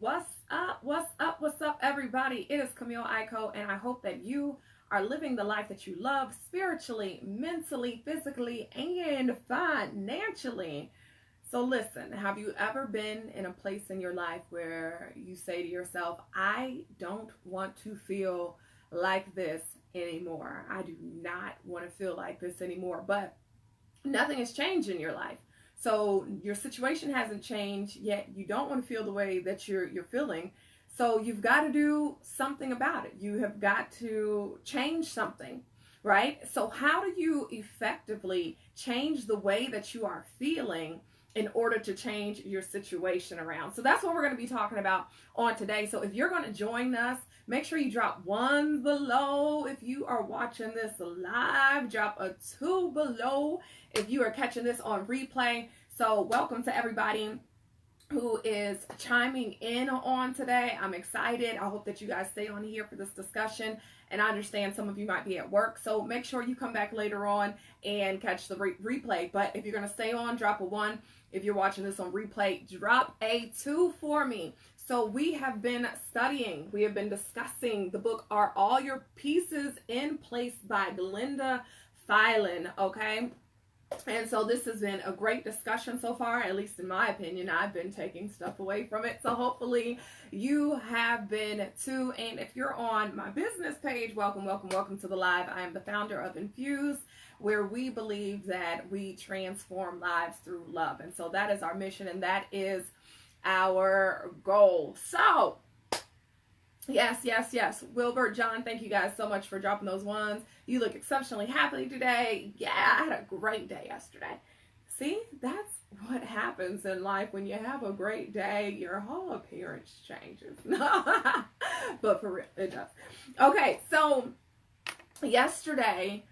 What's up? What's up? What's up, everybody? It is Camille Aiko, and I hope that you are living the life that you love spiritually, mentally, physically, and financially. So listen, have you ever been in a place in your life where you say to yourself, I don't want to feel like this anymore. I do not want to feel like this anymore, but nothing has changed in your life. So your situation hasn't changed, yet you don't want to feel the way that you're feeling. So you've got to do something about it. You have got to change something, right? So how do you effectively change the way that you are feeling in order to change your situation around? So that's what we're going to be talking about on today. So if you're going to join us, make sure you drop 1 below if you are watching this live. Drop a 2 below if you are catching this on replay. So welcome to everybody who is chiming in on today. I'm excited. I hope that you guys stay on here for this discussion. And I understand some of you might be at work, so make sure you come back later on and catch the replay. But if you're going to stay on, drop a 1. If you're watching this on replay, drop a 2 for me. So we have been studying, we have been discussing the book, Are All Your Pieces in Place by Glenda Feilen, okay? And so this has been a great discussion so far, at least in my opinion. I've been taking stuff away from it, so hopefully you have been too. And if you're on my business page, welcome, welcome, welcome to the live. I am the founder of Infuze, where we believe that we transform lives through love. And so that is our mission, and that is our goal. So yes. Wilbur, John, thank you guys so much for dropping those 1s. You look exceptionally happy today. Yeah, I had a great day yesterday. See, that's what happens in life when you have a great day. Your whole appearance changes. But for real, it does. Okay, so yesterday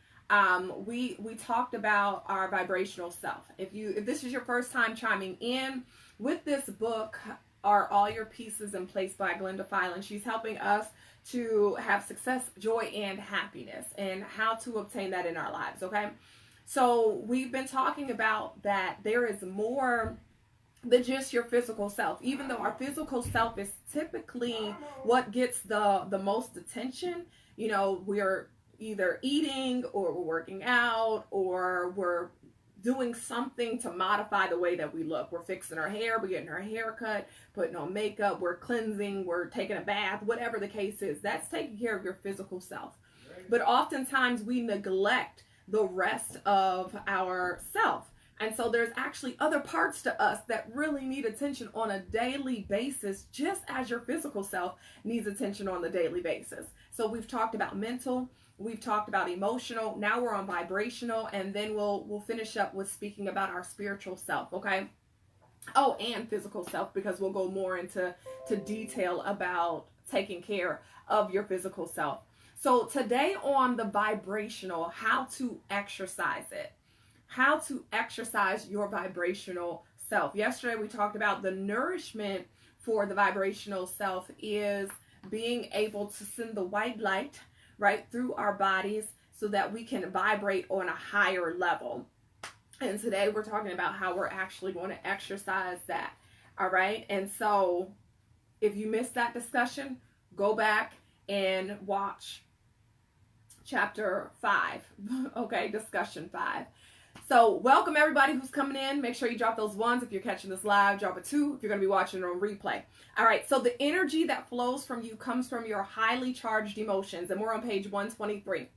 we talked about our vibrational self. If this is your first time chiming in with this book, Are All Your Pieces in Place by Glenda Feilen, she's helping us to have success, joy, and happiness, and how to obtain that in our lives, okay? So we've been talking about that there is more than just your physical self. Even though our physical self is typically what gets the most attention, you know, we're either eating or we're working out or we're doing something to modify the way that we look. We're fixing our hair, we're getting our hair cut, putting on makeup, we're cleansing, we're taking a bath, whatever the case is. That's taking care of your physical self. But oftentimes we neglect the rest of our self. And so there's actually other parts to us that really need attention on a daily basis, just as your physical self needs attention on the daily basis. So we've talked about mental, we've talked about emotional, now we're on vibrational, and then we'll finish up with speaking about our spiritual self, okay? Oh, and physical self, because we'll go more into detail about taking care of your physical self. So today on the vibrational, how to exercise it. How to exercise your vibrational self. Yesterday we talked about the nourishment for the vibrational self is being able to send the white light right through our bodies so that we can vibrate on a higher level. And today we're talking about how we're actually going to exercise that. All right. And so if you missed that discussion, go back and watch chapter 5. Okay. Discussion 5. So welcome everybody who's coming in. Make sure you drop those 1s if you're catching this live. Drop a 2 if you're going to be watching it on replay. All right, so the energy that flows from you comes from your highly charged emotions, and we're on page 123.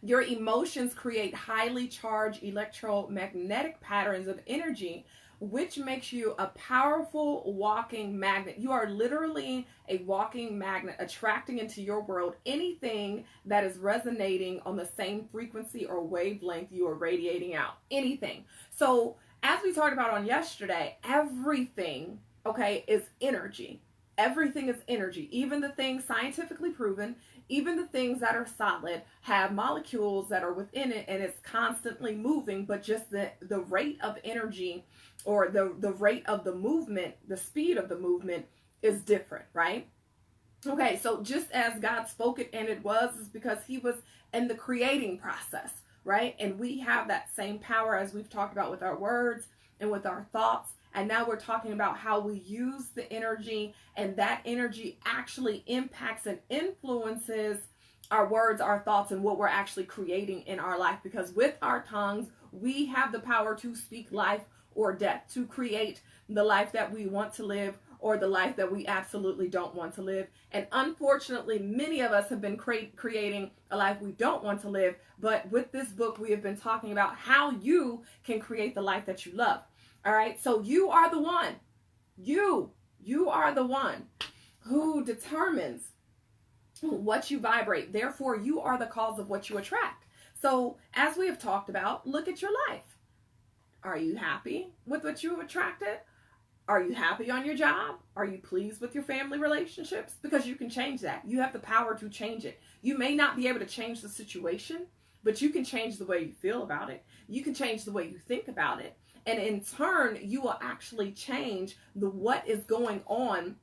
Your emotions create highly charged electromagnetic patterns of energy, which makes you a powerful walking magnet. You are literally a walking magnet, attracting into your world anything that is resonating on the same frequency or wavelength you are radiating out. Anything. So as we talked about on yesterday, everything, okay, is energy. Everything is energy. Even the things scientifically proven, even the things that are solid have molecules that are within it, and it's constantly moving, but just the rate of energy or the rate of the movement, the speed of the movement is different, right? Okay, so just as God spoke it and it was, is because he was in the creating process, right? And we have that same power as we've talked about with our words and with our thoughts And now we're talking about how we use the energy, and that energy actually impacts and influences our words, our thoughts, and what we're actually creating in our life. Because with our tongues, we have the power to speak life or death, to create the life that we want to live or the life that we absolutely don't want to live. And unfortunately, many of us have been creating a life we don't want to live. But with this book, we have been talking about how you can create the life that you love. All right. So you are the one. You are the one who determines what you vibrate. Therefore, you are the cause of what you attract. So as we have talked about, look at your life. Are you happy with what you have attracted? Are you happy on your job? Are you pleased with your family relationships? Because you can change that. You have the power to change it. You may not be able to change the situation, but you can change the way you feel about it. You can change the way you think about it. And in turn, you will actually change what is going on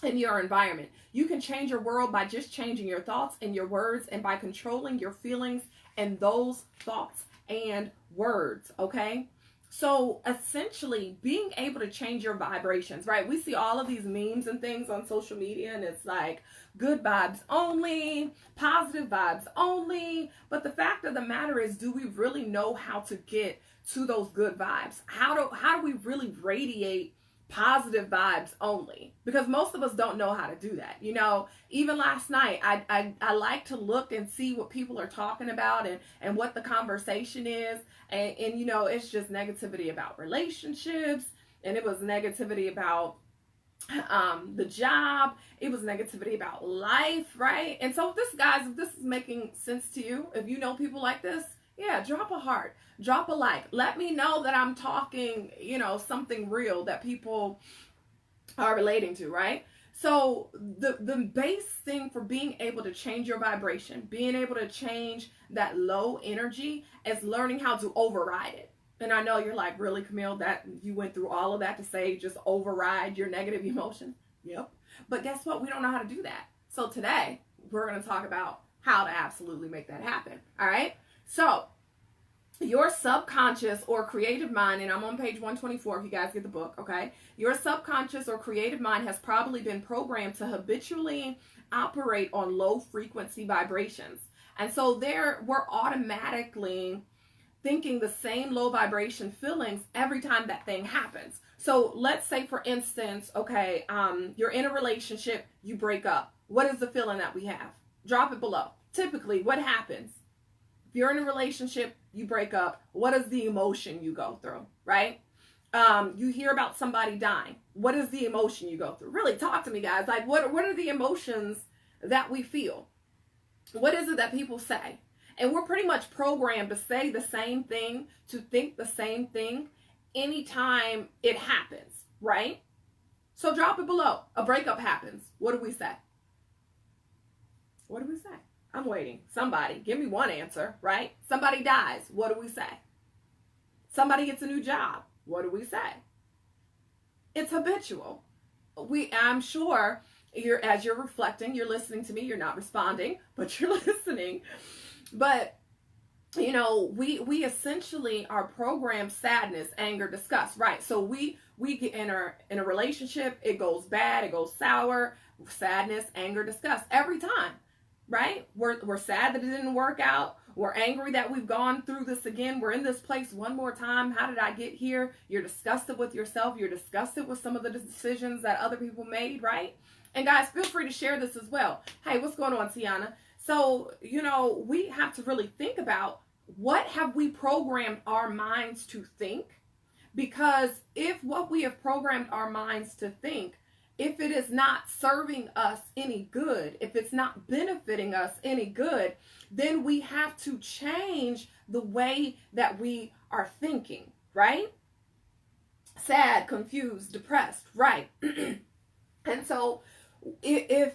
in your environment. You can change your world by just changing your thoughts and your words, and by controlling your feelings and those thoughts and words, okay? So essentially, being able to change your vibrations, right? We see all of these memes and things on social media, and it's like good vibes only, positive vibes only. But the fact of the matter is, do we really know how to get to those good vibes? How do we really radiate positive vibes only? Because most of us don't know how to do that. You know, even last night, I like to look and see what people are talking about and what the conversation is. And you know, it's just negativity about relationships, and it was negativity about the job. It was negativity about life, right? And so if this is making sense to you, if you know people like this, yeah, drop a heart, drop a like. Let me know that I'm talking, you know, something real that people are relating to, right? So the base thing for being able to change your vibration, being able to change that low energy, is learning how to override it. And I know you're like, really, Camille, that you went through all of that to say just override your negative emotions? Yep. But guess what? We don't know how to do that. So today we're going to talk about how to absolutely make that happen. All right. So your subconscious or creative mind, and I'm on page 124 if you guys get the book, okay? Your subconscious or creative mind has probably been programmed to habitually operate on low frequency vibrations. And so we're automatically thinking the same low vibration feelings every time that thing happens. So let's say, for instance, okay, you're in a relationship, you break up. What is the feeling that we have? Drop it below. Typically, what happens? If you're in a relationship, you break up, what is the emotion you go through, right? You hear about somebody dying. What is the emotion you go through? Really talk to me, guys. Like, what are the emotions that we feel? What is it that people say? And we're pretty much programmed to say the same thing, to think the same thing anytime it happens, right? So drop it below. A breakup happens. What do we say? What do we say? I'm waiting. Somebody, give me one answer, right? Somebody dies. What do we say? Somebody gets a new job. What do we say? It's habitual. I'm sure as you're reflecting, you're listening to me, you're not responding, but you're listening. But, you know, we essentially are programmed sadness, anger, disgust, right? So we get in a relationship, it goes bad, it goes sour, sadness, anger, disgust every time. Right? We're sad that it didn't work out. We're angry that we've gone through this again. We're in this place one more time. How did I get here? You're disgusted with yourself. You're disgusted with some of the decisions that other people made, right? And guys, feel free to share this as well. Hey, what's going on, Tiana? So, you know, we have to really think about, what have we programmed our minds to think? Because if what we have programmed our minds to think, if it is not serving us any good, if it's not benefiting us any good, then we have to change the way that we are thinking, right? Sad, confused, depressed, right? And so if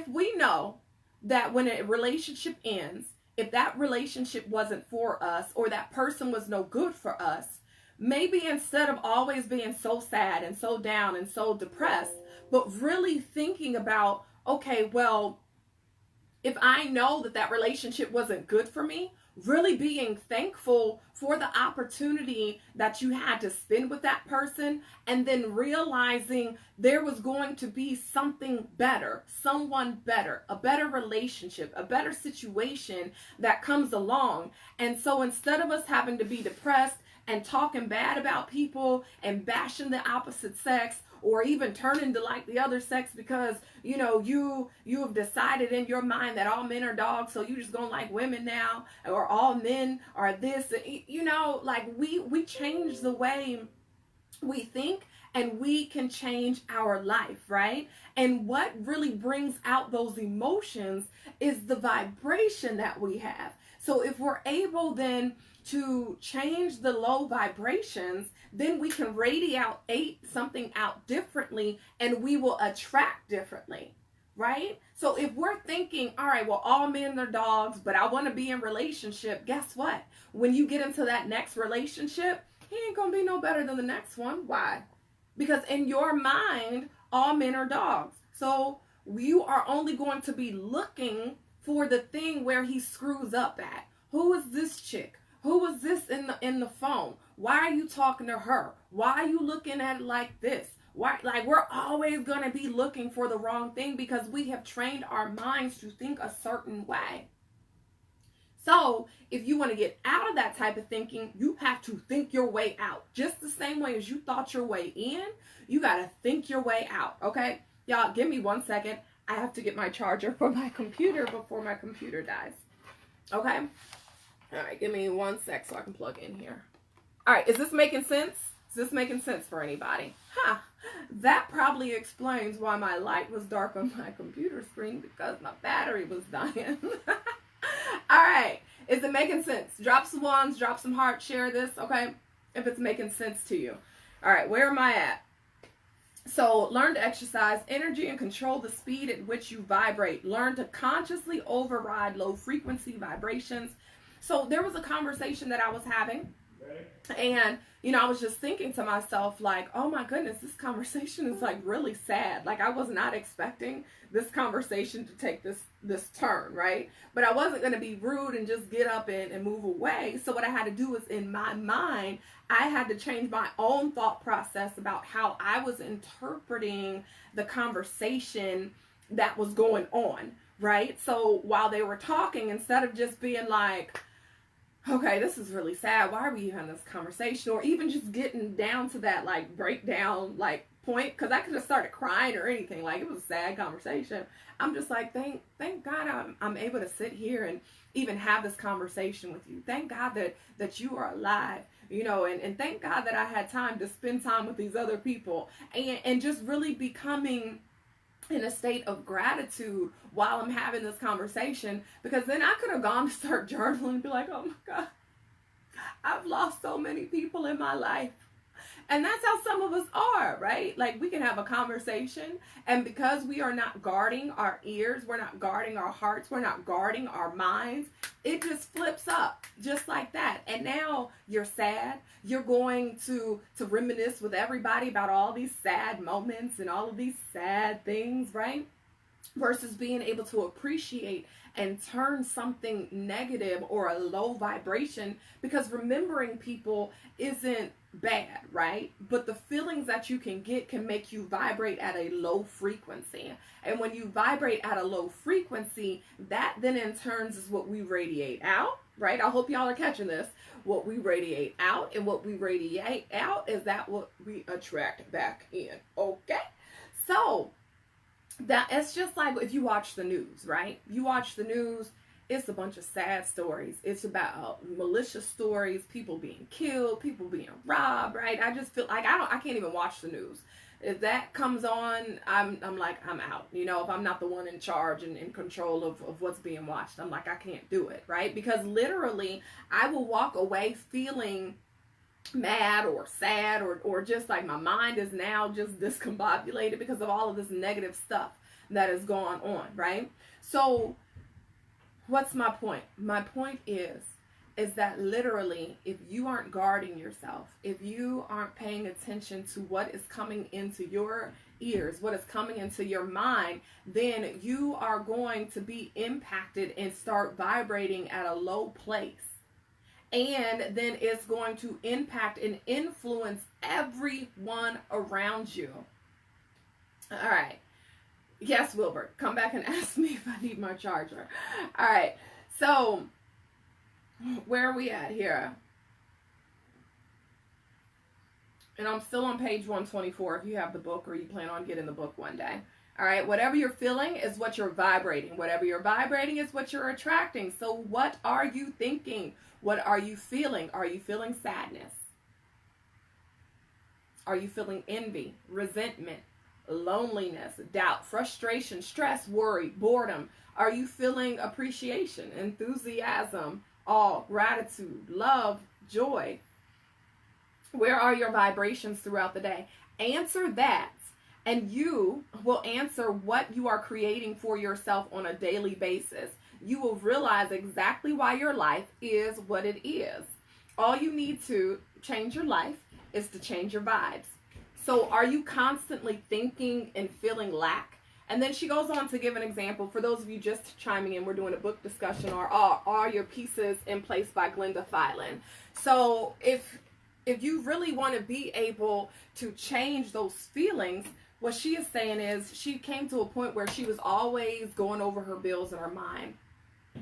we know that when a relationship ends, if that relationship wasn't for us, or that person was no good for us, maybe instead of always being so sad and so down and so depressed, but really thinking about, okay, well, if I know that relationship wasn't good for me, really being thankful for the opportunity that you had to spend with that person, and then realizing there was going to be something better, someone better, a better relationship, a better situation that comes along. And so instead of us having to be depressed and talking bad about people and bashing the opposite sex, or even turning to like the other sex because, you know, you have decided in your mind that all men are dogs, so you just gonna like women now, or all men are this, you know, like we change the way we think, and we can change our life, right? And what really brings out those emotions is the vibration that we have. So if we're able then to change the low vibrations, then we can radiate something out differently, and we will attract differently, right? So if we're thinking, all right, well, all men are dogs, but I want to be in relationship, guess what? When you get into that next relationship, he ain't gonna be no better than the next one. Why? Because in your mind, all men are dogs. So you are only going to be looking for the thing where he screws up at. Who is this chick? Who was this in the phone? Why are you talking to her? Why are you looking at it like this? Why? Like, we're always going to be looking for the wrong thing because we have trained our minds to think a certain way. So if you want to get out of that type of thinking, you have to think your way out. Just the same way as you thought your way in, you got to think your way out. Okay? Y'all, give me 1 second. I have to get my charger for my computer before my computer dies. Okay? All right, give me 1 sec so I can plug in here. All right, is this making sense? Is this making sense for anybody? That probably explains why my light was dark on my computer screen, because my battery was dying. All right, is it making sense? Drop some ones, drop some hearts, share this, okay? If it's making sense to you. All right, where am I at? So learn to exercise energy and control the speed at which you vibrate. Learn to consciously override low frequency vibrations. So there was a conversation that I was having, and, you know, I was just thinking to myself, like, oh my goodness, this conversation is like really sad. Like, I was not expecting this conversation to take this turn, right? But I wasn't going to be rude and just get up and move away. So what I had to do was, in my mind, I had to change my own thought process about how I was interpreting the conversation that was going on, right? So while they were talking, instead of just being like, okay, this is really sad, why are we having this conversation? Or even just getting down to that, like, breakdown, like, point, because I could have started crying or anything. Like, it was a sad conversation. I'm just like, thank God I'm able to sit here and even have this conversation with you. Thank God that you are alive, you know, and thank God that I had time to spend time with these other people, and just really becoming in a state of gratitude while I'm having this conversation, because then I could have gone to start journaling and be like, oh my God, I've lost so many people in my life. And that's how some of us are, right? Like, we can have a conversation, and because we are not guarding our ears, we're not guarding our hearts, we're not guarding our minds, it just flips up just like that. And now you're sad. You're going to reminisce with everybody about all these sad moments and all of these sad things, right? Versus being able to appreciate and turn something negative or a low vibration, because remembering people isn't bad, right? But the feelings that you can get can make you vibrate at a low frequency. And when you vibrate at a low frequency, that then in turns is what we radiate out, right? I hope y'all are catching this. What we radiate out, and what we radiate out is that what we attract back in, okay? So that it's just like if you watch the news, right? You watch the news, it's a bunch of sad stories. It's about malicious stories, people being killed, people being robbed, right? I just feel like I can't even watch the news. If that comes on, I'm like, I'm out. You know, if I'm not the one in charge and in control of what's being watched, I'm like, I can't do it, right? Because literally, I will walk away feeling mad or sad, or just like my mind is now just discombobulated because of all of this negative stuff that is going on, right? So what's my point? My point is is that literally, if you aren't guarding yourself, if you aren't paying attention to what is coming into your ears, what is coming into your mind, then you are going to be impacted and start vibrating at a low place. And then it's going to impact and influence everyone around you. All right. Yes, Wilbert, come back and ask me if I need my charger. All right. So, where are we at here? And I'm still on page 124 if you have the book or you plan on getting the book one day. All right, whatever you're feeling is what you're vibrating. Whatever you're vibrating is what you're attracting. So what are you thinking? What are you feeling? Are you feeling sadness? Are you feeling envy, resentment, loneliness, doubt, frustration, stress, worry, boredom? Are you feeling appreciation, enthusiasm, awe, gratitude, love, joy? Where are your vibrations throughout the day? Answer that, and you will answer what you are creating for yourself on a daily basis. You will realize exactly why your life is what it is. All you need to change your life is to change your vibes. So are you constantly thinking and feeling lack? And then she goes on to give an example. For those of you just chiming in, we're doing a book discussion, or Are Your Pieces in Place by Glenda Feilen. So if you really want to be able to change those feelings, what she is saying is she came to a point where she was always going over her bills in her mind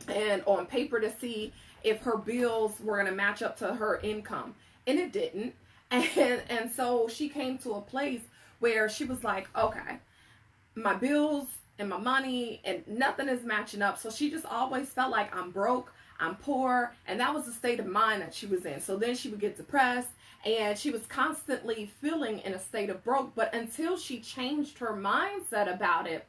and on paper to see if her bills were going to match up to her income. And it didn't. And so she came to a place where she was like, okay, my bills and my money and nothing is matching up. So she just always felt like I'm broke, I'm poor, and that was the state of mind that she was in. So then she would get depressed, and she was constantly feeling in a state of broke. But until she changed her mindset about it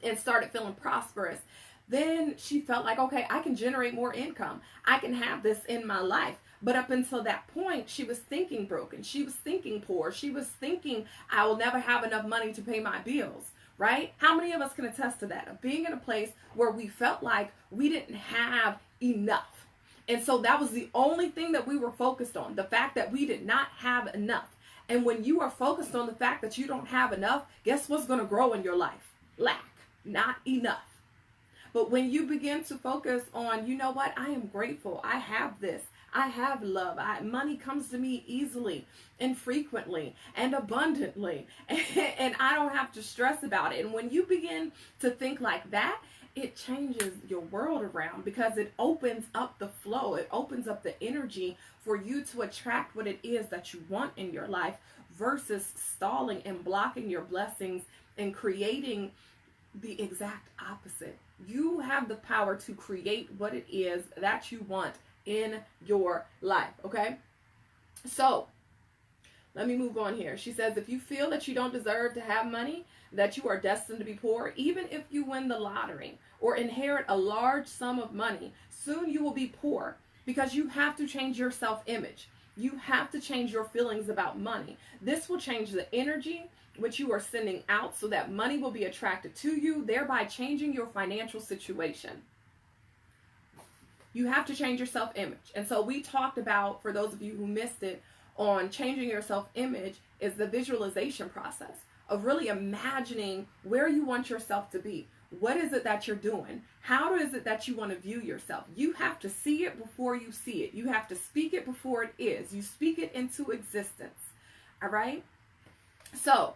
and started feeling prosperous, then she felt like, okay, I can generate more income. I can have this in my life. But up until that point, she was thinking broken. She was thinking poor. She was thinking, I will never have enough money to pay my bills, right? How many of us can attest to that? Of being in a place where we felt like we didn't have enough. And so that was the only thing that we were focused on, the fact that we did not have enough. And when you are focused on the fact that you don't have enough, guess what's going to grow in your life? Lack, not enough. But when you begin to focus on, you know what, I am grateful, I have this, I have love, money comes to me easily and frequently and abundantly, and I don't have to stress about it. And when you begin to think like that, it changes your world around, because it opens up the flow, it opens up the energy for you to attract what it is that you want in your life, versus stalling and blocking your blessings and creating the exact opposite. You have the power to create what it is that you want in your life, okay? So, let me move on here. She says, if you feel that you don't deserve to have money, that you are destined to be poor, even if you win the lottery or inherit a large sum of money, soon you will be poor, because you have to change your self-image. You have to change your feelings about money. This will change the energy which you are sending out, so that money will be attracted to you, thereby changing your financial situation. You have to change your self-image. And so we talked about, for those of you who missed it, on changing your self-image is the visualization process of really imagining where you want yourself to be. What is it that you're doing? How is it that you want to view yourself? You have to see it before you see it. You have to speak it before it is. You speak it into existence. All right? So,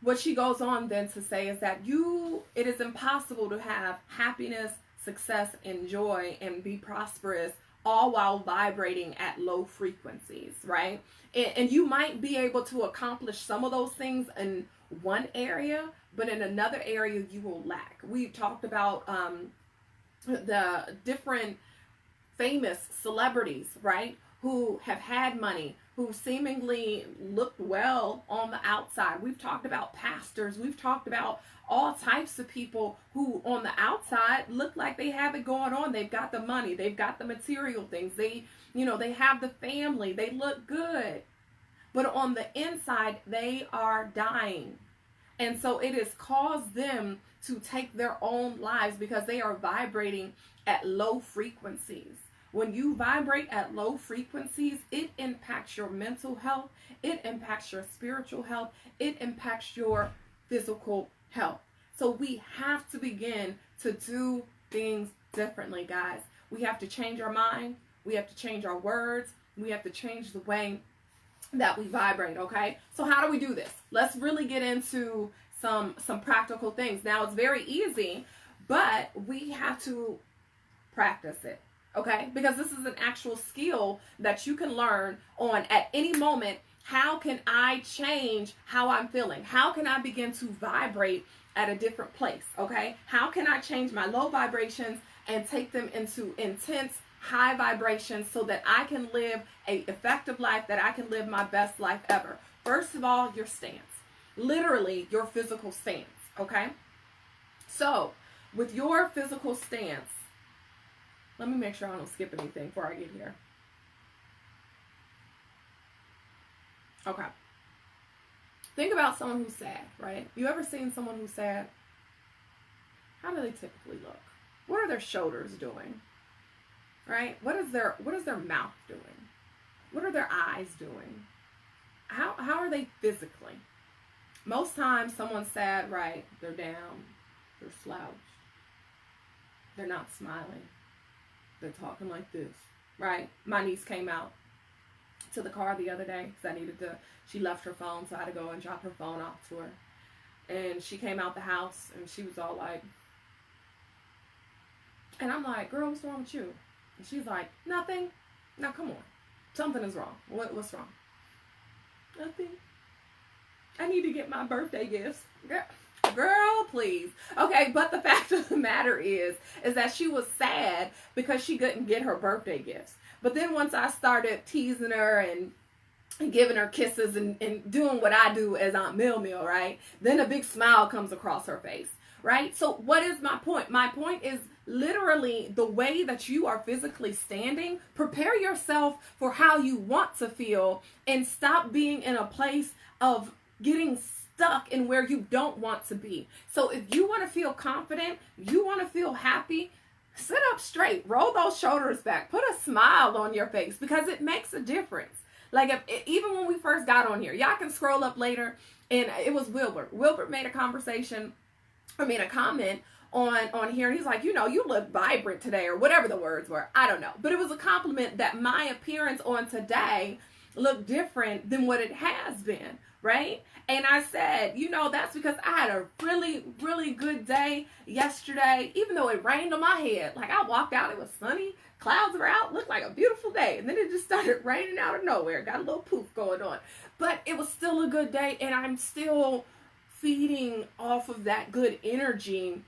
what she goes on then to say is that it is impossible to have happiness, success, and joy and be prosperous all while vibrating at low frequencies, right? And you might be able to accomplish some of those things in one area, but in another area you will lack. We talked about the different famous celebrities, right, who have had money, who seemingly looked well on the outside. We've talked about pastors. We've talked about all types of people who on the outside look like they have it going on. They've got the money. They've got the material things. They have the family. They look good. But on the inside, they are dying. And so it has caused them to take their own lives, because they are vibrating at low frequencies. When you vibrate at low frequencies, it impacts your mental health, it impacts your spiritual health, it impacts your physical health. So we have to begin to do things differently, guys. We have to change our mind. We have to change our words. We have to change the way that we vibrate, okay? So how do we do this? Let's really get into some practical things. Now, it's very easy, but we have to practice it, okay? Because this is an actual skill that you can learn on at any moment. How can I change how I'm feeling? How can I begin to vibrate at a different place, okay? How can I change my low vibrations and take them into intense high vibrations so that I can live an effective life, that I can live my best life ever? First of all, your stance. Literally, your physical stance, okay? So, with your physical stance, let me make sure I don't skip anything before I get here. Okay. Think about someone who's sad, right? You ever seen someone who's sad? How do they typically look? What are their shoulders doing? Right? What is their mouth doing? What are their eyes doing? How are they physically? Most times someone's sad, right? They're down, they're slouched, they're not smiling, they're talking like this, right? My niece came out to the car the other day because she left her phone, so I had to go and drop her phone off to her. And she came out the house and she was all like, and I'm like, girl, what's wrong with you? And she's like, nothing. Now come on, something is wrong. What's wrong? Nothing. I need to get my birthday gifts. Girl, please. Okay, but the fact of the matter is that she was sad because she couldn't get her birthday gifts. But then once I started teasing her and giving her kisses and doing what I do as Aunt Mill, right? Then a big smile comes across her face, right? So what is my point? My point is literally the way that you are physically standing. Prepare yourself for how you want to feel and stop being in a place of getting stuck in where you don't want to be. So if you want to feel confident, you want to feel happy, sit up straight, roll those shoulders back, put a smile on your face, because it makes a difference. Like even when we first got on here, y'all can scroll up later, and it was Wilbert. Wilbert made a comment on here, and he's like, you look vibrant today, or whatever the words were. I don't know. But it was a compliment that my appearance on today looked different than what it has been, right? And I said, that's because I had a really, really good day yesterday, even though it rained on my head. Like, I walked out, it was sunny, clouds were out, looked like a beautiful day. And then it just started raining out of nowhere. Got a little poof going on. But it was still a good day, and I'm still feeding off of that good energy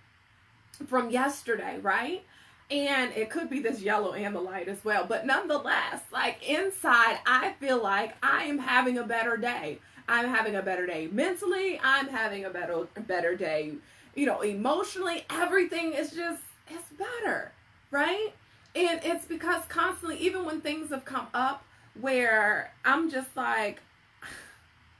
from yesterday, right? And it could be this yellow ambulite as well. But nonetheless, like inside, I feel like I am having a better day. I'm having a better day mentally. I'm having a better day, emotionally. Everything is just, it's better, right? And it's because constantly, even when things have come up where I'm just like,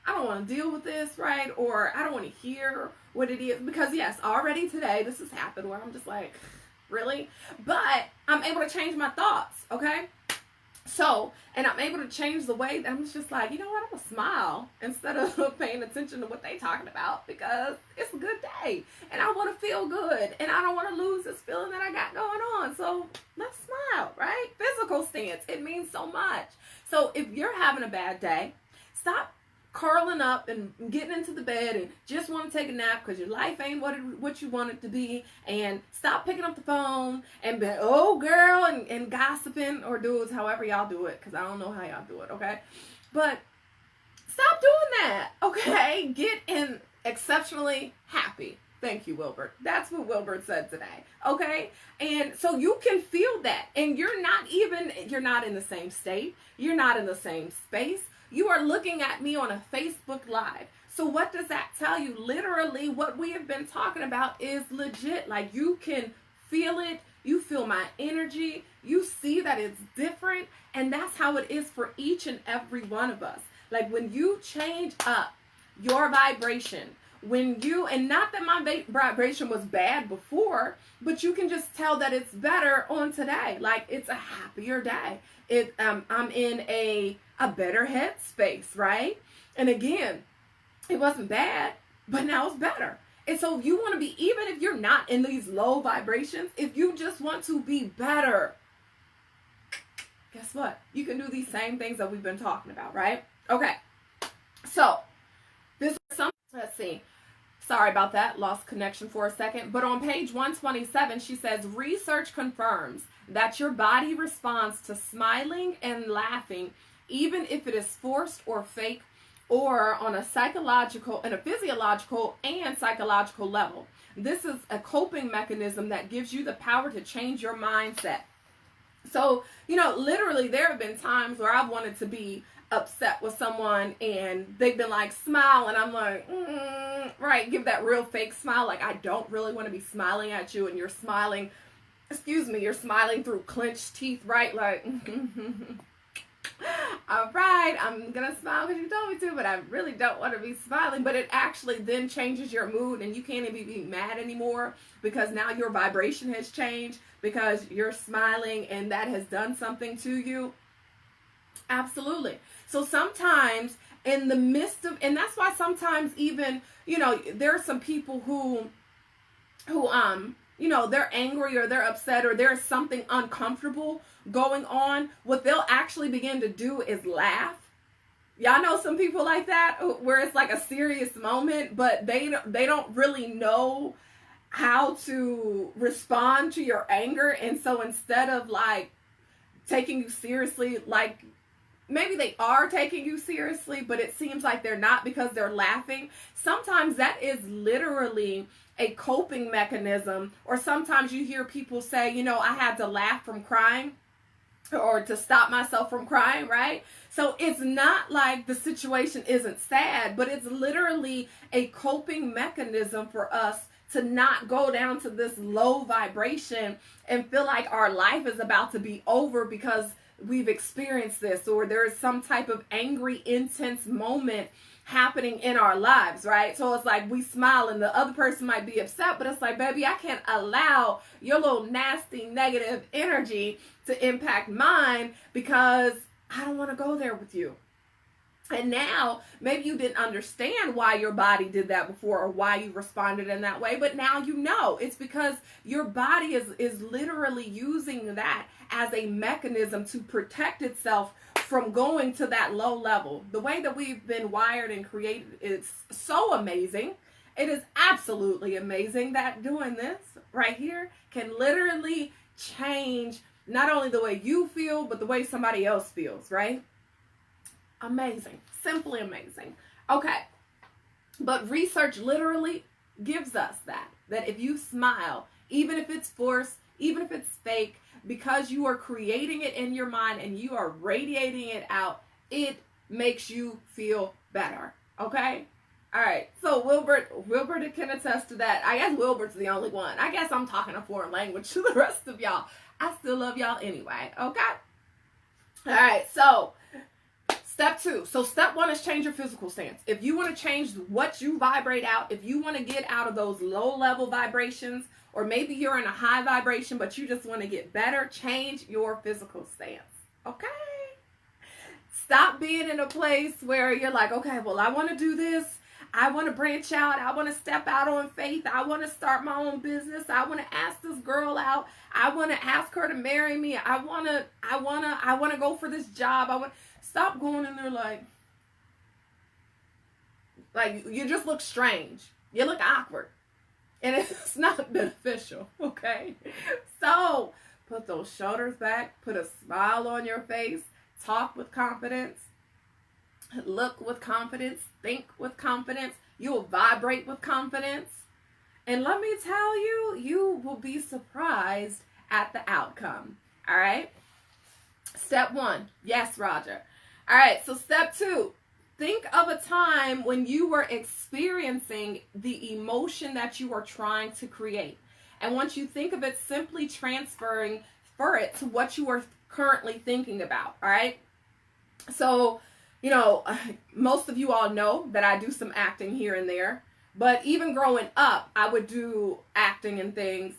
I don't want to deal with this, right? Or I don't want to hear what it is. Because yes, already today, this has happened where I'm just like, really? But I'm able to change my thoughts, okay? So, and I'm able to change the way that I'm just like, you know what, I'm going to smile instead of paying attention to what they talking about, because it's a good day and I want to feel good and I don't want to lose this feeling that I got going on. So let's smile, right? Physical stance, it means so much. So if you're having a bad day, stop curling up and getting into the bed and just want to take a nap because your life ain't what you want it to be, and stop picking up the phone and be, oh girl, and gossiping, or dudes, however y'all do it, because I don't know how y'all do it, okay? But stop doing that, okay? Get in exceptionally happy. Thank you, Wilbert. That's what Wilbert said today, okay? And so you can feel that, and you're not in the same state, you're not in the same space. You are looking at me on a Facebook Live. So what does that tell you? Literally, what we have been talking about is legit. Like, you can feel it. You feel my energy. You see that it's different. And that's how it is for each and every one of us. Like, when you change up your vibration, and not that my vibration was bad before, but you can just tell that it's better on today. Like, it's a happier day. I'm in a better headspace, right? And again, it wasn't bad, but now it's better. And so you want to be, even if you're not in these low vibrations, if you just want to be better, guess what? You can do these same things that we've been talking about, right? Okay. So this is something, let's see. Sorry about that. Lost connection for a second. But on page 127, she says, research confirms that your body responds to smiling and laughing, even if it is forced or fake, or on a psychological and a physiological and psychological level. This is a coping mechanism that gives you the power to change your mindset. So, literally there have been times where I've wanted to be upset with someone and they've been like, smile, and I'm like, right, give that real fake smile. Like, I don't really want to be smiling at you, and you're smiling, you're smiling through clenched teeth, right? Like, all right, I'm going to smile because you told me to, but I really don't want to be smiling. But it actually then changes your mood, and you can't even be mad anymore because now your vibration has changed because you're smiling and that has done something to you. Absolutely. So sometimes in the midst of, and that's why sometimes even, there are some people who they're angry or they're upset or there's something uncomfortable going on. What they'll actually begin to do is laugh. Y'all know some people like that where it's like a serious moment, but they don't really know how to respond to your anger. And so instead of like taking you seriously, like maybe they are taking you seriously, but it seems like they're not because they're laughing. Sometimes that is literally a coping mechanism. Or sometimes you hear people say, I had to laugh from crying or to stop myself from crying, right? So it's not like the situation isn't sad, but it's literally a coping mechanism for us to not go down to this low vibration and feel like our life is about to be over because we've experienced this, or there's some type of angry, intense moment happening in our lives, right? So it's like we smile and the other person might be upset, but it's like, baby, I can't allow your little nasty negative energy to impact mine because I don't want to go there with you. And now maybe you didn't understand why your body did that before or why you responded in that way, but now you know. It's because your body is literally using that as a mechanism to protect itself from going to that low level. The way that we've been wired and created is so amazing. It is absolutely amazing that doing this right here can literally change not only the way you feel, but the way somebody else feels, right? Amazing. Simply amazing. Okay. But research literally gives us that if you smile, even if it's forced, even if it's fake, because you are creating it in your mind and you are radiating it out, it makes you feel better. Okay? All right. So Wilbert can attest to that. I guess Wilbert's the only one. I guess I'm talking a foreign language to the rest of y'all. I still love y'all anyway. Okay? All right. So step 2. So step 1 is change your physical stance. If you want to change what you vibrate out, if you want to get out of those low level vibrations, or maybe you're in a high vibration, but you just want to get better, change your physical stance. Okay? Stop being in a place where you're like, okay, well, I want to do this. I want to branch out. I want to step out on faith. I want to start my own business. I want to ask this girl out. I want to ask her to marry me. I want to go for this job. Stop going in there like you just look strange. You look awkward. And it's not beneficial, okay? So put those shoulders back, put a smile on your face, talk with confidence, look with confidence, think with confidence. You'll vibrate with confidence. And let me tell you, you will be surprised at the outcome, all right? Step 1, yes, Roger. All right, so step 2. Think of a time when you were experiencing the emotion that you are trying to create. And once you think of it, simply transfer it to what you are currently thinking about, all right? So, most of you all know that I do some acting here and there. But even growing up, I would do acting and things.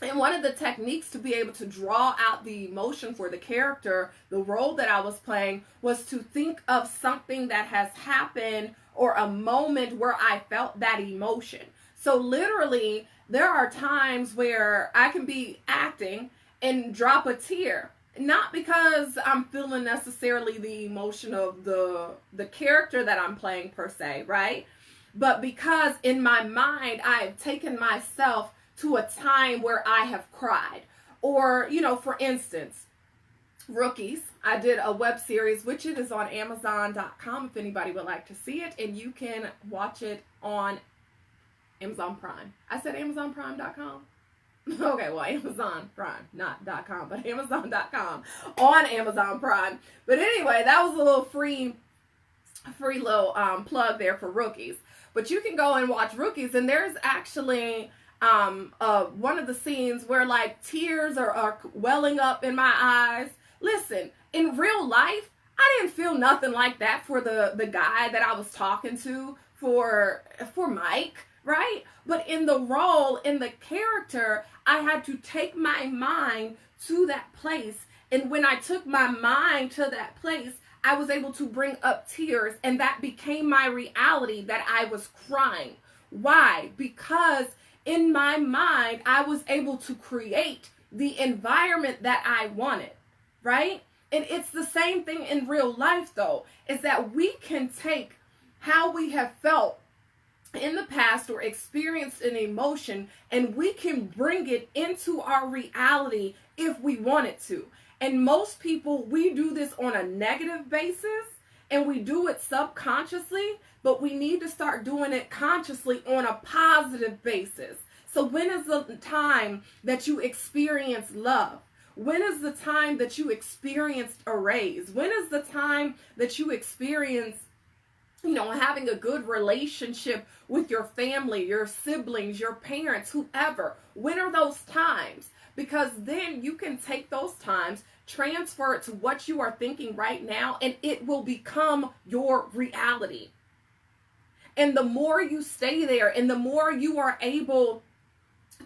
And one of the techniques to be able to draw out the emotion for the character, the role that I was playing, was to think of something that has happened or a moment where I felt that emotion. So literally, there are times where I can be acting and drop a tear. Not because I'm feeling necessarily the emotion of the character that I'm playing per se, right? But because in my mind, I've taken myself to a time where I have cried. Or, you know, for instance, Rookies. I did a web series, which it is on Amazon.com if anybody would like to see it. And you can watch it on Amazon Prime. I said AmazonPrime.com. Okay, well, Amazon Prime, not .com, but Amazon.com on Amazon Prime. But anyway, that was a little free little plug there for Rookies. But you can go and watch Rookies, and there's actually one of the scenes where like tears are welling up in my eyes. Listen, in real life, I didn't feel nothing like that for the guy that I was talking to for Mike, right? But in the role, in the character, I had to take my mind to that place. And when I took my mind to that place, I was able to bring up tears, and that became my reality, that I was crying. Why? Because in my mind, I was able to create the environment that I wanted, right? And it's the same thing in real life, though, is that we can take how we have felt in the past or experienced an emotion, and we can bring it into our reality if we wanted to. And most people, we do this on a negative basis, and we do it subconsciously, but we need to start doing it consciously on a positive basis. So when is the time that you experience love? When is the time that you experienced a raise? When is the time that you experience, you know, having a good relationship with your family, your siblings, your parents, whoever? When are those times? Because then you can take those times, transfer it to what you are thinking right now, and it will become your reality. And the more you stay there, and the more you are able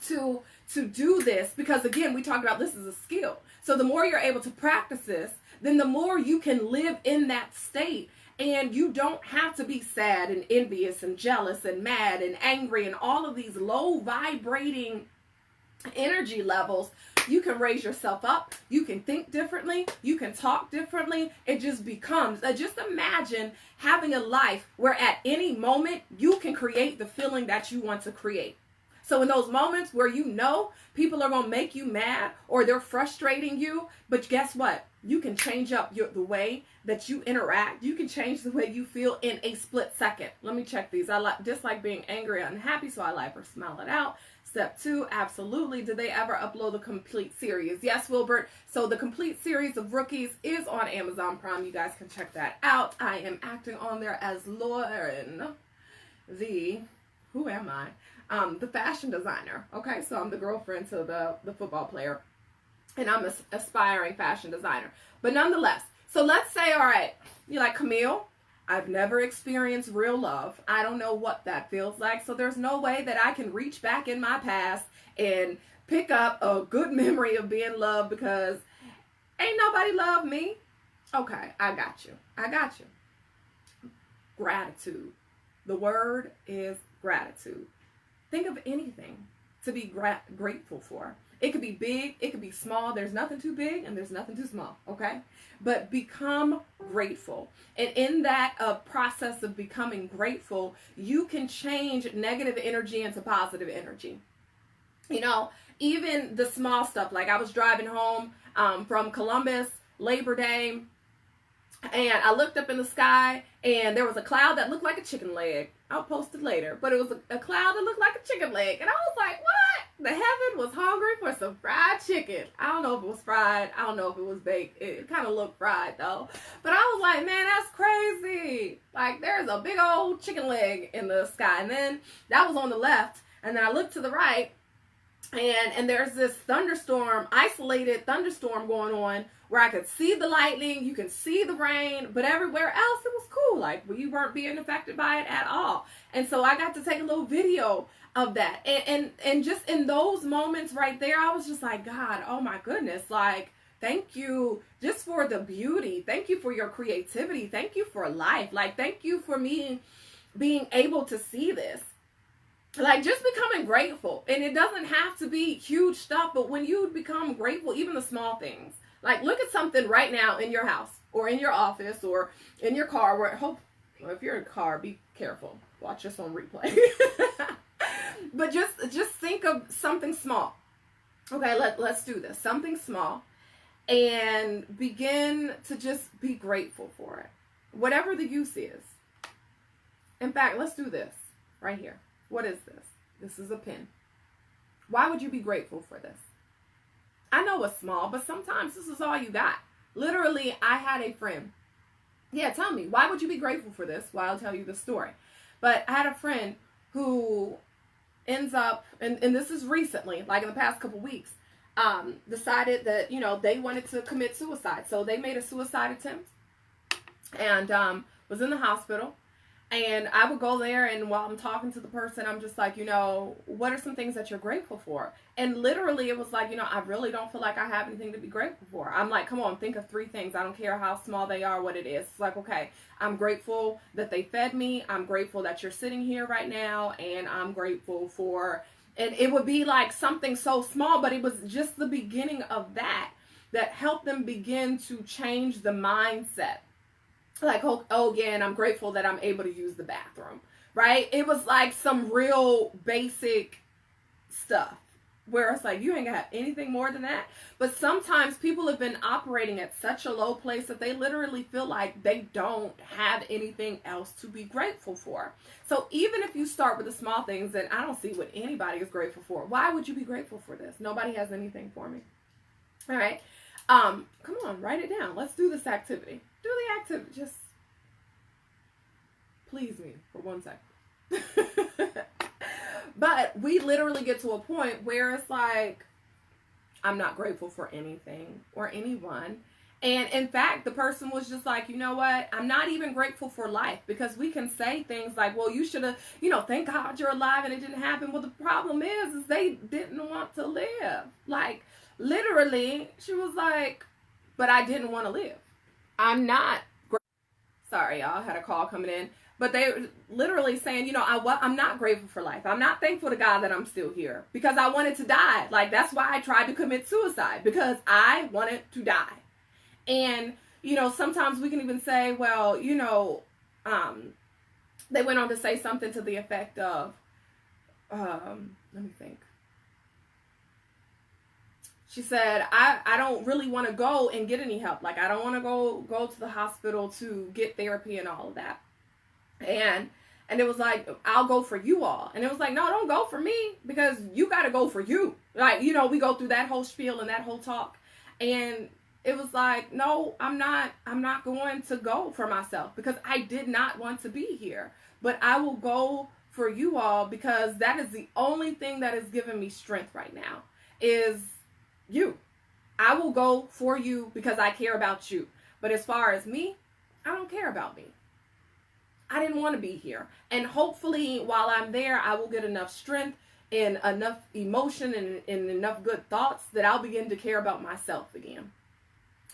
to do this, because again, we talked about this as a skill. So the more you're able to practice this, then the more you can live in that state. And you don't have to be sad and envious and jealous and mad and angry and all of these low vibrating energy levels. You can raise yourself up. You can think differently. You can talk differently. It just becomes, just imagine having a life where at any moment you can create the feeling that you want to create. So in those moments where you know people are going to make you mad or they're frustrating you, but guess what? You can change up the way that you interact. You can change the way you feel in a split second. Let me check these. I dislike being angry or unhappy, so I like or smile it out. Step 2, absolutely. Did they ever upload the complete series? Yes, Wilbert. So the complete series of Rookies is on Amazon Prime. You guys can check that out. I am acting on there as Lauren, who am I? The fashion designer. Okay, so I'm the girlfriend to the football player. And I'm an aspiring fashion designer. But nonetheless, so let's say, all right, you're like, Camille, I've never experienced real love. I don't know what that feels like. So there's no way that I can reach back in my past and pick up a good memory of being loved because ain't nobody loved me. Okay, I got you. Gratitude. The word is gratitude. Think of anything to be grateful for. It could be big, it could be small. There's nothing too big and there's nothing too small, okay? But become grateful. And in that process of becoming grateful, you can change negative energy into positive energy. You know, even the small stuff, like I was driving home from Columbus, Labor Day, and I looked up in the sky and there was a cloud that looked like a chicken leg. I'll post it later. But it was a cloud that looked like a chicken leg. And I was like, what? The heaven was hungry for some fried chicken. I don't know if it was fried. I don't know if it was baked. It kind of looked fried though. But I was like, man, that's crazy. Like there's a big old chicken leg in the sky. And then that was on the left. And then I looked to the right And there's this thunderstorm, isolated thunderstorm going on where I could see the lightning, you can see the rain, but everywhere else it was cool. Like, we weren't being affected by it at all. And so I got to take a little video of that. And just in those moments right there, I was just like, God, oh my goodness, like, thank you just for the beauty. Thank you for your creativity. Thank you for life. Like, thank you for me being able to see this. Like, just becoming grateful. And it doesn't have to be huge stuff, but when you become grateful, even the small things. Like, look at something right now in your house or in your office or in your car. Well, if you're in a car, be careful. Watch this on replay. But just think of something small. Okay, let's do this. Something small. And begin to just be grateful for it. Whatever the use is. In fact, let's do this right here. What is this? This is a pen. Why would you be grateful for this? I know it's small, but sometimes this is all you got. Literally, I had a friend. Yeah, tell me, why would you be grateful for this? Well, I'll tell you the story. But I had a friend who ends up, and this is recently, like in the past couple weeks, decided that, they wanted to commit suicide. So they made a suicide attempt and was in the hospital. And I would go there, and while I'm talking to the person, I'm just like, what are some things that you're grateful for? And literally, it was like, I really don't feel like I have anything to be grateful for. I'm like, come on, think of 3 things. I don't care how small they are, what it is. It's like, okay, I'm grateful that they fed me. I'm grateful that you're sitting here right now. And I'm grateful for, and it would be like something so small, but it was just the beginning of that helped them begin to change the mindset. Like, oh, again, I'm grateful that I'm able to use the bathroom, right? It was like some real basic stuff where it's like, you ain't gonna have anything more than that. But sometimes people have been operating at such a low place that they literally feel like they don't have anything else to be grateful for. So even if you start with the small things, then I don't see what anybody is grateful for. Why would you be grateful for this? Nobody has anything for me. All right. Come on, write it down. Let's do this activity. Do the activity. Just please me for 1 second. But we literally get to a point where it's like, I'm not grateful for anything or anyone. And in fact, the person was just like, you know what? I'm not even grateful for life, because we can say things like, well, you should have, thank God you're alive and it didn't happen. Well, the problem is they didn't want to live. Like, literally, she was like, but I didn't want to live. I'm not grateful. Sorry, y'all, had a call coming in. But they were literally saying, I'm not grateful for life. I'm not thankful to God that I'm still here because I wanted to die. Like, that's why I tried to commit suicide, because I wanted to die. And, sometimes we can even say, well, they went on to say something to the effect of, let me think. She said, I don't really want to go and get any help. Like, I don't want to go to the hospital to get therapy and all of that. And it was like, I'll go for you all. And it was like, no, don't go for me, because you got to go for you. Like, we go through that whole spiel and that whole talk. And it was like, no, I'm not going to go for myself, because I did not want to be here. But I will go for you all, because that is the only thing that is giving me strength right now is you. I will go for you because I care about you. But as far as me, I don't care about me. I didn't want to be here. And hopefully while I'm there, I will get enough strength and enough emotion and enough good thoughts that I'll begin to care about myself again.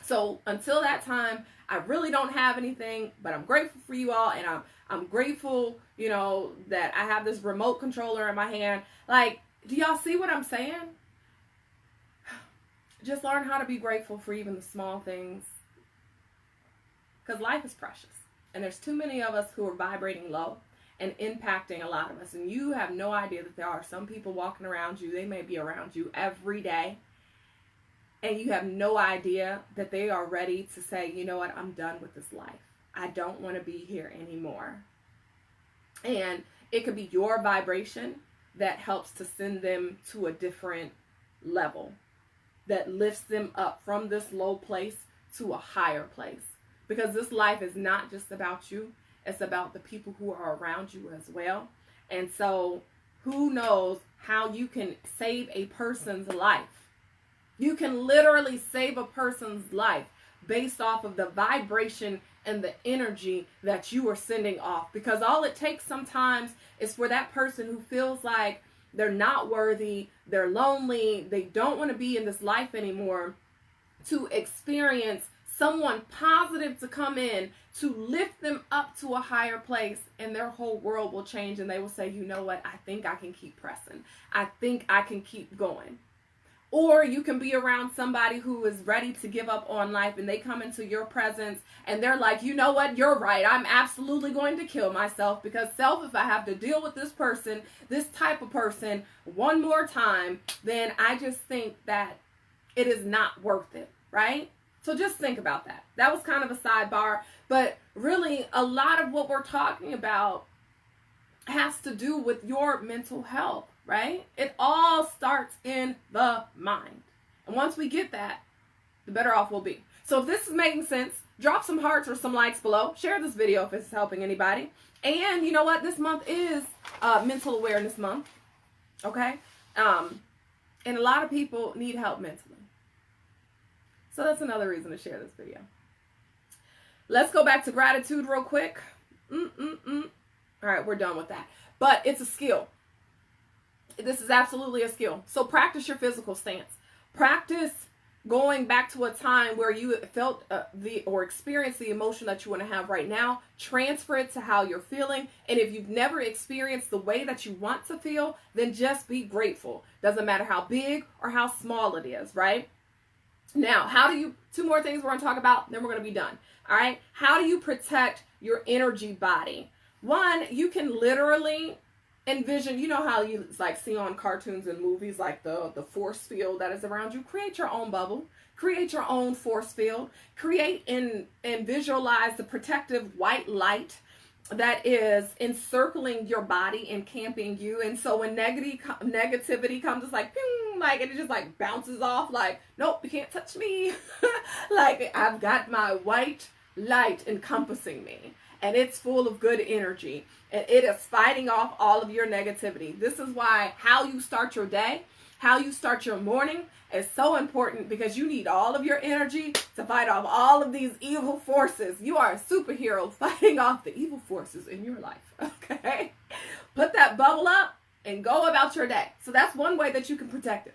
So until that time, I really don't have anything, but I'm grateful for you all. And I'm grateful, that I have this remote controller in my hand. Like, do y'all see what I'm saying? Just learn how to be grateful for even the small things, because life is precious. And there's too many of us who are vibrating low and impacting a lot of us. And you have no idea that there are some people walking around you. They may be around you every day. And you have no idea that they are ready to say, you know what, I'm done with this life. I don't want to be here anymore. And it could be your vibration that helps to send them to a different level, that lifts them up from this low place to a higher place. Because this life is not just about you. It's about the people who are around you as well. And so who knows how you can save a person's life. You can literally save a person's life based off of the vibration and the energy that you are sending off. Because all it takes sometimes is for that person who feels like they're not worthy, they're lonely, they don't want to be in this life anymore, to experience someone positive to come in to lift them up to a higher place, and their whole world will change, and they will say, you know what, I think I can keep pressing. I think I can keep going. Or you can be around somebody who is ready to give up on life, and they come into your presence and they're like, you know what, you're right. I'm absolutely going to kill myself, because if I have to deal with this person, this type of person one more time, then I just think that it is not worth it, right? So just think about that. That was kind of a sidebar, but really a lot of what we're talking about has to do with your mental health, right? It all starts in the mind. And once we get that, the better off we'll be. So if this is making sense, drop some hearts or some likes below. Share this video if it's helping anybody. And you know what? This month is Mental Awareness Month, okay? And a lot of people need help mentally. So that's another reason to share this video. Let's go back to gratitude real quick. All right, we're done with that. But it's a skill. This is absolutely a skill. So practice your physical stance. Practice going back to a time where you felt or experienced the emotion that you want to have right now. Transfer it to how you're feeling. And if you've never experienced the way that you want to feel, then just be grateful. Doesn't matter how big or how small it is, right? Now, two more things we're going to talk about, then we're going to be done. All right. How do you protect your energy body? One, you can literally envision, you know how you like see on cartoons and movies, like the force field that is around you. Create your own bubble. Create your own force field. Create and visualize the protective white light that is encircling your body and camping you. And so when negativity comes, it's like, ping, like, and it just like bounces off, like, nope, you can't touch me. Like, I've got my white light encompassing me, and it's full of good energy, and it is fighting off all of your negativity. This is why how you start your day, how you start your morning is so important, because you need all of your energy to fight off all of these evil forces. You are a superhero fighting off the evil forces in your life, okay? Put that bubble up and go about your day. So that's one way that you can protect it.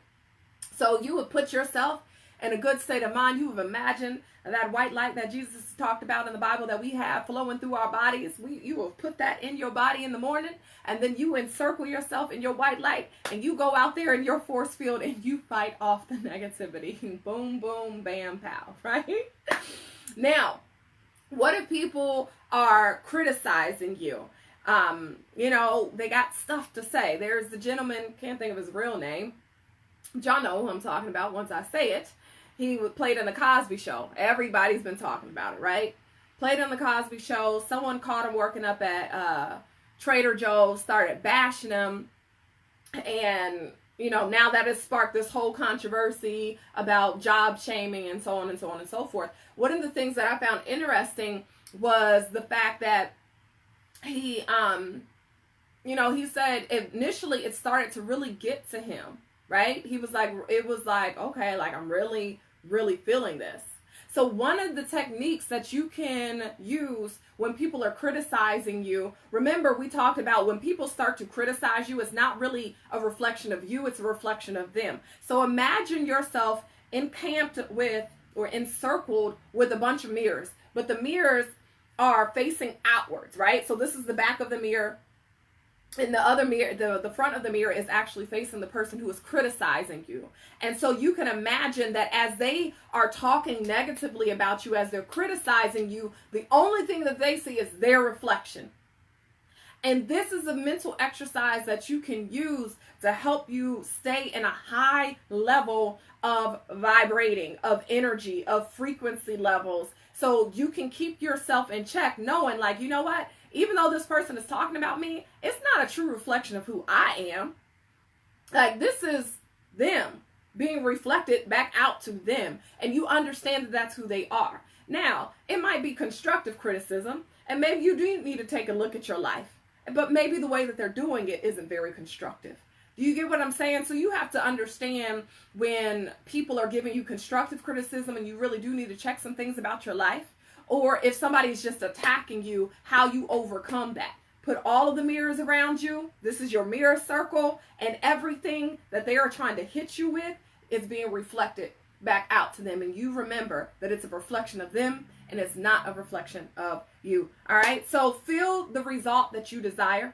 So you would put yourself in a good state of mind. You would imagine that white light that Jesus talked about in the Bible that we have flowing through our bodies. You will put that in your body in the morning, and then you encircle yourself in your white light, and you go out there in your force field and you fight off the negativity. Boom, boom, bam, pow, right? Now, what if people are criticizing you? You know, they got stuff to say. There's the gentleman, can't think of his real name. Y'all know who I'm talking about once I say it. He played in the Cosby Show. Everybody's been talking about it, right? Played on the Cosby Show. Someone caught him working up at Trader Joe's, started bashing him. And, you know, now that has sparked this whole controversy about job shaming and so on and so on and so forth. One of the things that I found interesting was the fact that he, you know, he said initially it started to really get to him, right? He was like, it was like, okay, like I'm really feeling this. So one of the techniques that you can use when people are criticizing you, remember we talked about when people start to criticize you, it's not really a reflection of you, it's a reflection of them. So imagine yourself encamped with or encircled with a bunch of mirrors, but the mirrors are facing outwards, right? So this is the back of the mirror. And the other mirror, the front of the mirror is actually facing the person who is criticizing you. And so you can imagine that as they are talking negatively about you, as they're criticizing you, the only thing that they see is their reflection. And this is a mental exercise that you can use to help you stay in a high level of vibrating, of energy, of frequency levels. So you can keep yourself in check, knowing like, you know what? Even though this person is talking about me, it's not a true reflection of who I am. Like, this is them being reflected back out to them. And you understand that that's who they are. Now, it might be constructive criticism. And maybe you do need to take a look at your life. but maybe the way that they're doing it isn't very constructive. Do you get what I'm saying? So you have to understand when people are giving you constructive criticism and you really do need to check some things about your life, or if somebody's just attacking you, how you overcome that. Put all of the mirrors around you. This is your mirror circle, and everything that they are trying to hit you with is being reflected back out to them. And you remember that it's a reflection of them and it's not a reflection of you. All right. So feel the result that you desire,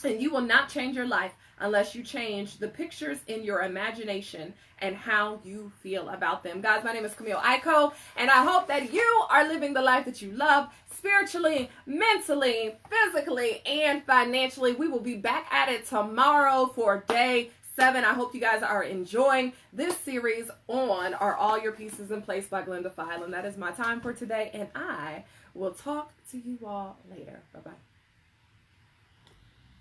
and you will not change your life unless you change the pictures in your imagination and how you feel about them. Guys, my name is Camille Aiko, and I hope that you are living the life that you love, spiritually, mentally, physically, and financially. We will be back at it tomorrow for day 7. I hope you guys are enjoying this series on Are All Your Pieces in Place by Glenda Feilen. That is my time for today, and I will talk to you all later. Bye-bye.